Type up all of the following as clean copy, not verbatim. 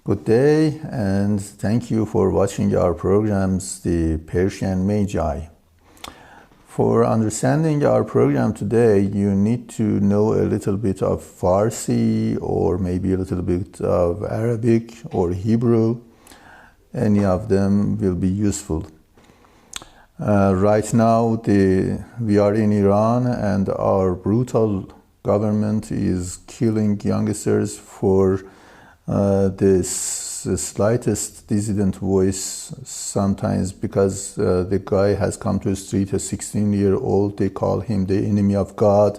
Good day, and thank you for watching our programs, the Persian Magi. For understanding our program today, you need to know a little bit of Farsi or maybe a little bit of Arabic or Hebrew. Any of them will be useful. Right now, we are in Iran, and our brutal government is killing youngsters for the slightest dissident voice, sometimes because the guy has come to the street, a 16-year-old, they call him the enemy of God,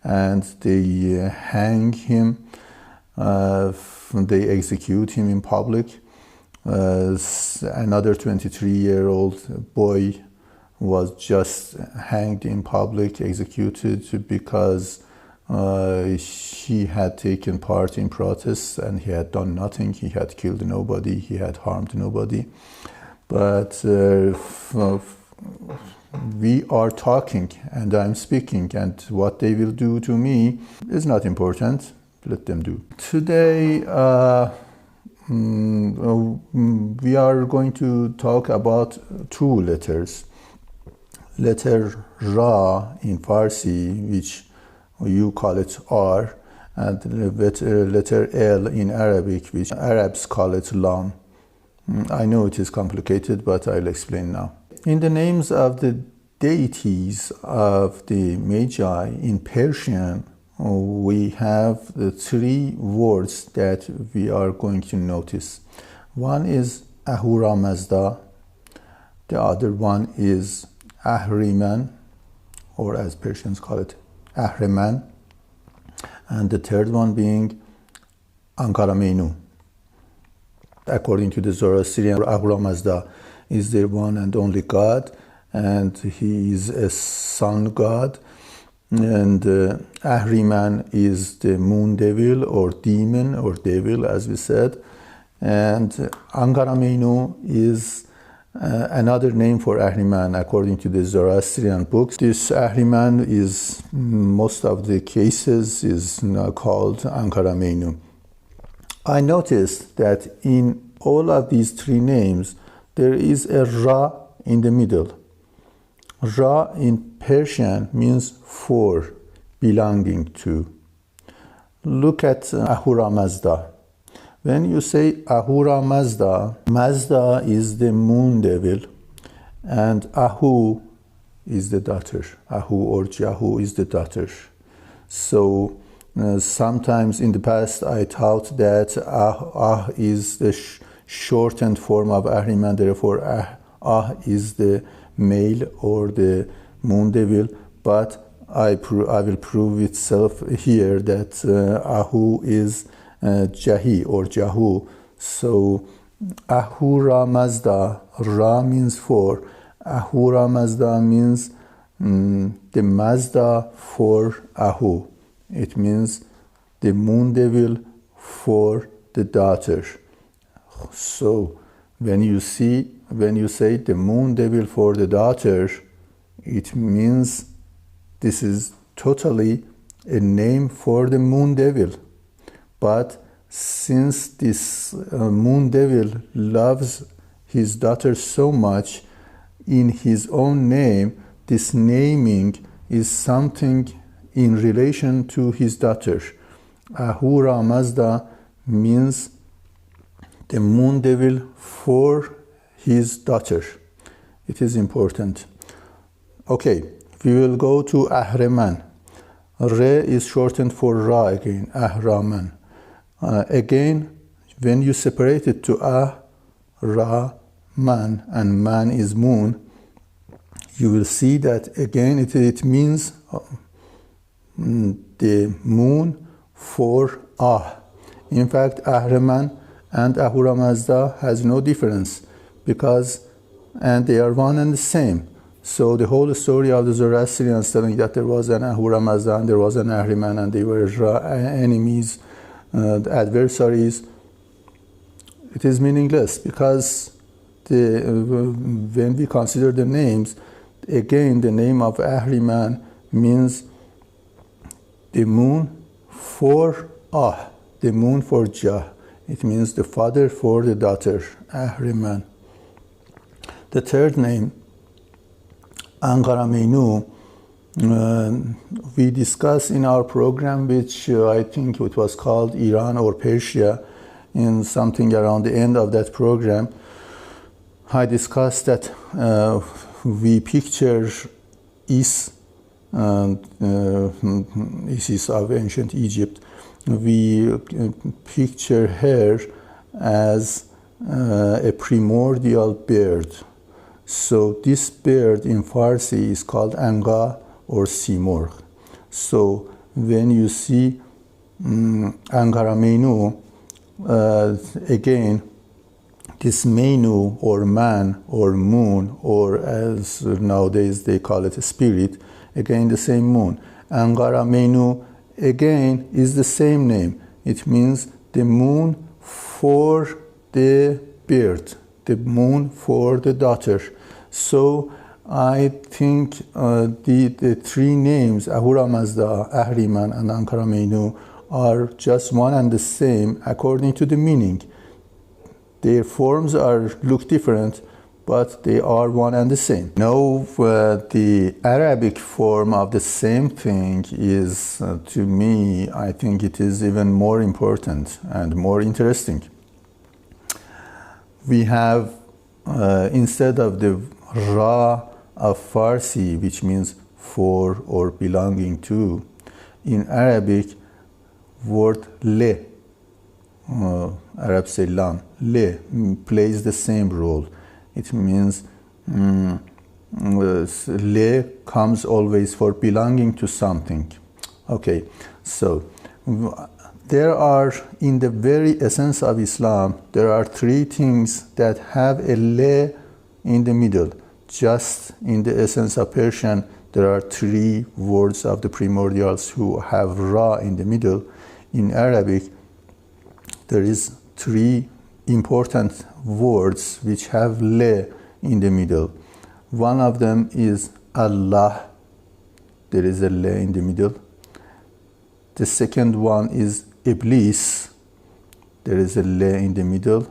and they hang him, they execute him in public. Another 23-year-old boy was just hanged in public, executed because he had taken part in protests and he had done nothing. He had killed nobody, he had harmed nobody. But we are talking and I'm speaking, and what they will do to me is not important. Let them do. Today we are going to talk about two letters. Letter Ra in Farsi, which you call it R, and letter L in Arabic, which Arabs call it Lam. I know it is complicated, but I'll explain now. In the names of the deities of the Magi in Persian, we have the three words that we are going to notice. One is Ahura Mazda, the other one is Ahriman, or as Persians call it, Ahriman, and the third one being Ankara. According to the Zoroastrian, Ahura Mazda is the one and only God, and he is a sun god, and Ahriman is the moon devil or demon or devil, as we said, and Ankara is another name for Ahriman according to the Zoroastrian books. This Ahriman is, most of the cases, is called Ankara. I noticed that in all of these three names there is a Ra in the middle. Ra in Persian means for, belonging to. Look at Ahura Mazda. When you say Ahura Mazda, Mazda is the moon devil, and Ahu is the daughter. Ahu or Jahu is the daughter. So sometimes in the past I thought that Ah is the shortened form of Ahriman, therefore Ah is the male or the moon devil, but I will prove itself here that Ahu is Jahi or Jahu. So Ahura Mazda, Ra means for. Ahura Mazda means the Mazda for Ahu. It means the moon devil for the daughter. So when you say the moon devil for the daughter, it means this is totally a name for the moon devil. But since this moon devil loves his daughter so much, in his own name, this naming is something in relation to his daughter. Ahura Mazda means the moon devil for his daughter. It is important. Okay, we will go to Ahriman. Re is shortened for Ra again, Ahraman. Again, when you separate it to Ra, Man, and Man is moon, you will see that again it means the moon for In fact, Ahriman and Ahura Mazda has no difference and they are one and the same. So the whole story of the Zoroastrians telling that there was an Ahura Mazda and there was an Ahriman and they were enemies, the adversaries, it is meaningless, because when we consider the names, again the name of Ahriman means the moon for the moon for Jah. It means the father for the daughter, Ahriman. The third name, Anqaramaynu, we discussed in our program, which I think it was called Iran or Persia, in something around the end of that program. I discussed that we picture Isis of ancient Egypt. We picture her as a primordial bird. So this bird in Farsi is called Anga or Simurgh. So when you see Anqaramaynu, again, this Menu or man or moon, or as nowadays they call it a spirit, again the same moon. Anqaramaynu again is the same name. It means the moon for the bird, the moon for the daughter. So I think the three names, Ahura Mazda, Ahriman, and Anqaramaynu, are just one and the same according to the meaning. Their forms look different, but they are one and the same. Now, the Arabic form of the same thing is, to me, I think it is even more important and more interesting. We have, instead of the Ra of Farsi, which means for or belonging to, in Arabic, word Le, Arabs say lam, Le, plays the same role. It means Le comes always for belonging to something. Okay, so there are, in the very essence of Islam, there are three things that have a Le in the middle. Just in the essence of Persian, there are three words of the primordials who have Ra in the middle. In Arabic, there is three important words which have Le in the middle. One of them is Allah. There is a Le in the middle. The second one is Iblis. There is a Le in the middle.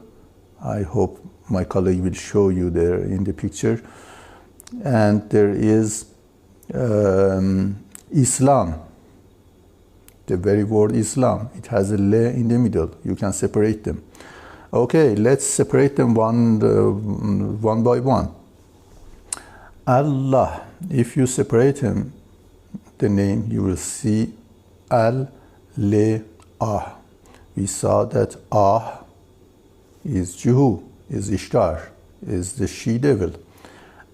I hope my colleague will show you there in the picture. And there is Islam. The very word Islam, it has a Le in the middle. You can separate them. Okay, let's separate them one by one. Allah, if you separate him, the name, you will see Al-Le-Ah. We saw that Ah is Juhu, is Ishtar, is the she-devil.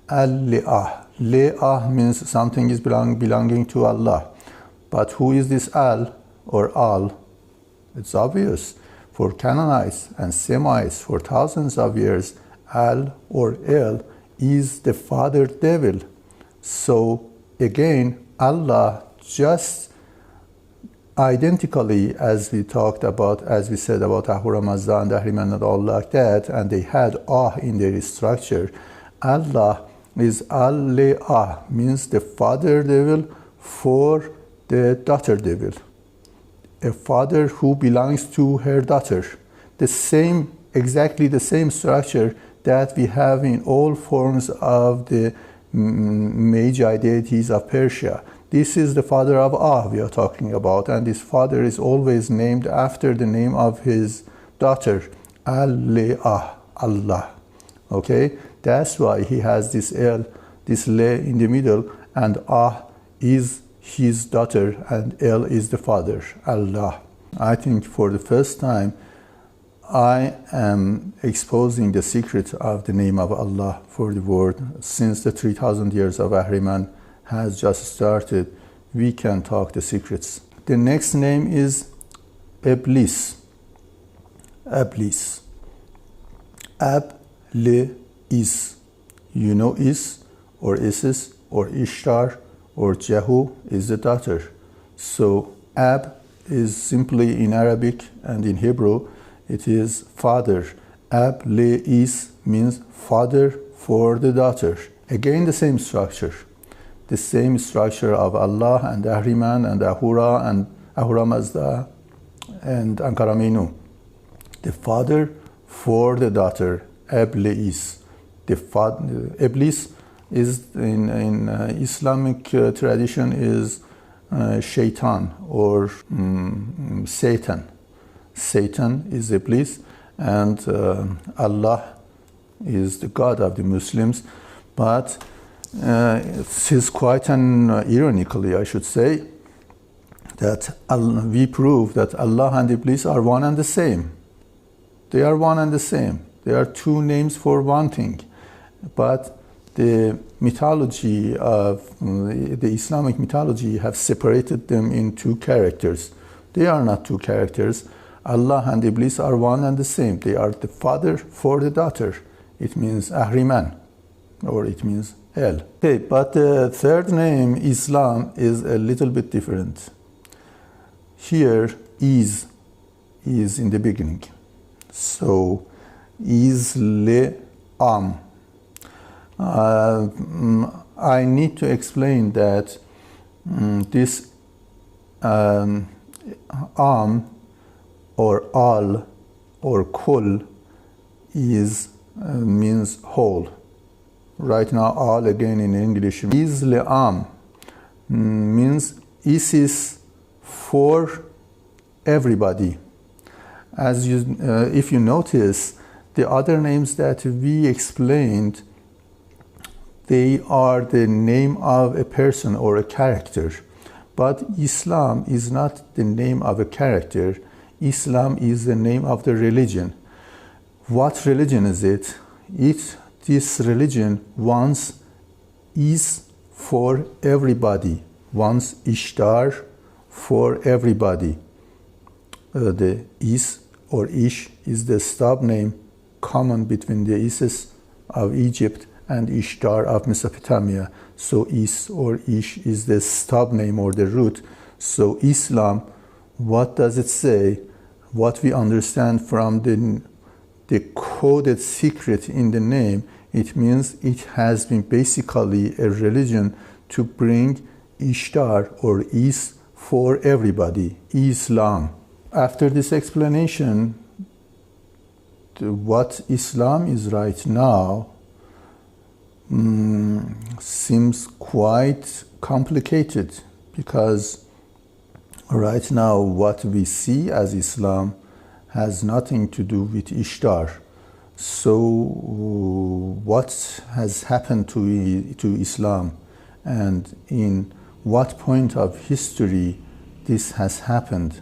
Al-Le-Ah. Le-Ah means something is belonging to Allah. But who is this Al or Al? It's obvious. For Canaanites and Semites for thousands of years, Al or El is the father devil. So again, Allah, just identically as we talked about, as we said about Ahura Mazda and Ahriman and all like that, and they had Ah in their structure, Allah is Al-Le-Ah, means the father devil for the daughter devil, a father who belongs to her daughter. The same, exactly the same structure that we have in all forms of the Magi deities of Persia. This is the father of Ah we are talking about, and this father is always named after the name of his daughter, Al-Le-Ah, Allah. Okay, that's why he has this El, this Le in the middle, and Ah is his daughter and El is the father, Allah. I think for the first time I am exposing the secret of the name of Allah for the world. Since the 3,000 years of Ahriman has just started, we can talk the secrets. The next name is Iblis. Iblis. Ab-Le-Is. You know Is or Isis or Ishtar or Jehu is the daughter. So Ab is simply in Arabic and in Hebrew, it is father. Ab-Le-Is means father for the daughter. Again, the same structure. The same structure of Allah and Ahriman and Ahura Mazda and Anqaramaynu. the father for the daughter, Iblis. Iblis is in Islamic tradition is shaitan or Satan. Satan is Iblis, and Allah is the God of the Muslims. But it is quite ironically, I should say, that we prove that Allah and Iblis are one and the same. They are one and the same. They are two names for one thing. But the mythology of the Islamic mythology have separated them in two characters. They are not two characters. Allah and Iblis are one and the same. They are the father for the daughter. It means Ahriman, or it means hell. Okay, but the third name, Islam, is a little bit different. Here, is in the beginning. So, Islam. I need to explain that this or al or kul is means whole. Right now, all again in English. Islam means is for everybody. As you, if you notice, the other names that we explained, they are the name of a person or a character. But Islam is not the name of a character. Islam is the name of the religion. What religion is it? This religion wants is for everybody, wants Ishtar for everybody. The is or ish is the stub name common between the Isis of Egypt and Ishtar of Mesopotamia. So is or ish is the stub name or the root. So Islam, what does it say? What we understand from the coded secret in the name, it means it has been basically a religion to bring Ishtar or is for everybody, Islam. After this explanation, what Islam is right now seems quite complicated, because right now what we see as Islam has nothing to do with Ishtar. So what has happened to Islam, and in what point of history this has happened?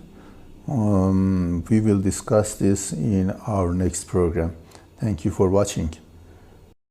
We will discuss this in our next program. Thank you for watching.